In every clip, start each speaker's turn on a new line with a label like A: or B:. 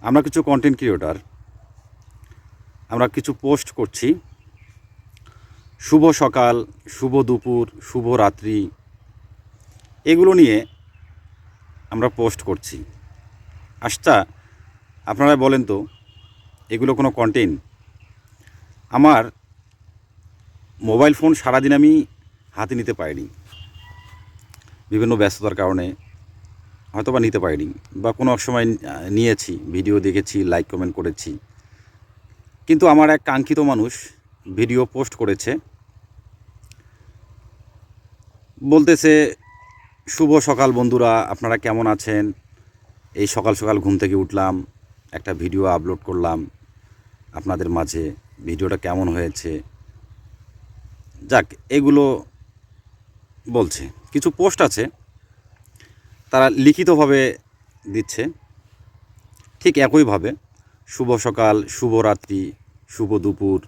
A: আমরা কিছু content creator আমরা কিছু পোস্ট করছি, শুভ সকাল, শুভ দুপুর, শুভ রাত্রি, এগুলো নিয়ে আমরা পোস্ট করছি। আচ্ছা, আপনারা বলেন তো, এগুলো কোনো কন্টেন্ট? আমার মোবাইল ফোন সারাদিন আমি হাতে নিতে পারিনি, বিভিন্ন ব্যস্ততার কারণে হয়তো বা নিতে পারিনি, বা কোনো এক সময় নিয়েছি, ভিডিও দেখেছি, লাইক কমেন্ট করেছি। কিন্তু আমার এক কাঙ্ক্ষিত মানুষ ভিডিও পোস্ট করেছে, বলতেছে, শুভ সকাল বন্ধুরা, আপনারা কেমন আছেন? এই সকাল সকাল ঘুম থেকে উঠলাম, একটা ভিডিও আপলোড করলাম আপনাদের মাঝে, ভিডিওটা কেমন হয়েছে? যাক, এগুলো বলছে। কিছু পোস্ট আছে তারা লিখিতভাবে দিচ্ছে ঠিক একইভাবে, শুভ সকাল, শুভ রাত্রি, শুভ দুপুর।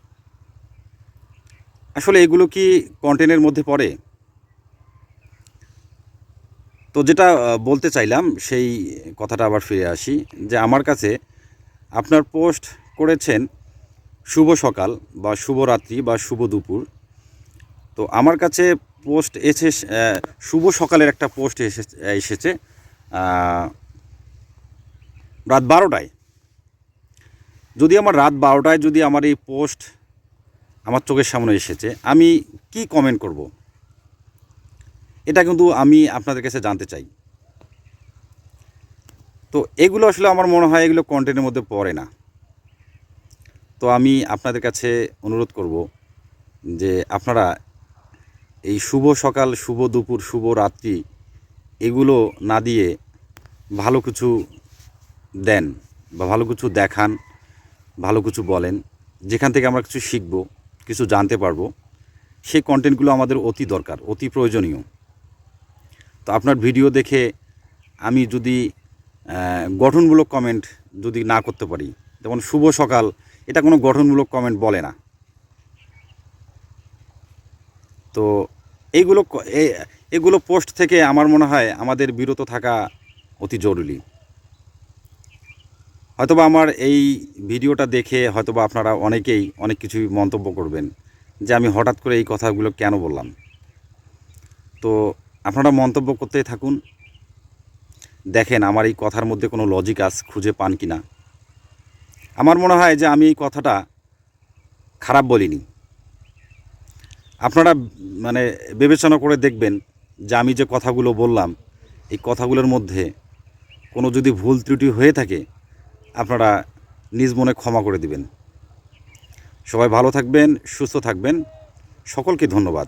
A: আসলে এগুলো কি কন্টেন্টের মধ্যে পড়ে? তো যেটা বলতে চাইলাম, সেই কথাটা আবার ফিরে আসি, যে আমার কাছে আপনার পোস্ট করেছেন শুভ সকাল বা শুভ রাত্রি বা শুভ দুপুর, তো আমার কাছে পোস্ট শুভ সকালের একটা পোস্ট এসেছে রাত 12টায়। যদি আমার রাত 12টায় যদি আমার এই পোস্ট আমার চোখের সামনে এসেছে, আমি কি কমেন্ট করব? এটা কিন্তু আমি আপনাদের কাছে জানতে চাই। তো এগুলো আসলে আমার মনে হয় এগুলো কন্টেন্টের মধ্যে পড়ে না। তো আমি আপনাদের কাছে অনুরোধ করব যে আপনারা এই শুভ সকাল, শুভ দুপুর, শুভ রাত্রি এগুলো না দিয়ে ভালো কিছু দেন, বা ভালো কিছু দেখান, ভালো কিছু বলেন, যেখান থেকে আমরা কিছু শিখব, কিছু জানতে পারবো। সেই কন্টেন্টগুলো আমাদের অতি দরকার, অতি প্রয়োজনীয়। তো আপনার ভিডিও দেখে আমি যদি গঠনমূলক কমেন্ট যদি না করতে পারি, যেমন শুভ সকাল, এটা কোনো গঠনমূলক কমেন্ট বলে না। তো এইগুলো এগুলো পোস্ট থেকে আমার মনে হয় আমাদের বিরত থাকা অতি জরুরি। হয়তোবা আমার এই ভিডিওটা দেখে হয়তোবা আপনারা অনেকেই অনেক কিছুই মন্তব্য করবেন, যে আমি হঠাৎ করে এই কথাগুলো কেন বললাম। তো আপনারা মন্তব্য করতেই থাকুন, দেখেন আমার এই কথার মধ্যে কোনো লজিক খুঁজে পান কি না। আমার মনে হয় যে আমি এই কথাটা খারাপ বলিনি। আপনারা মানে বিবেচনা করে দেখবেন যে আমি যে কথাগুলো বললাম, এই কথাগুলোর মধ্যে কোনো যদি ভুল ত্রুটি হয়ে থাকে, আপনারা নিজ মনে ক্ষমা করে দিবেন। সবাই ভালো থাকবেন, সুস্থ থাকবেন। সকলকে ধন্যবাদ।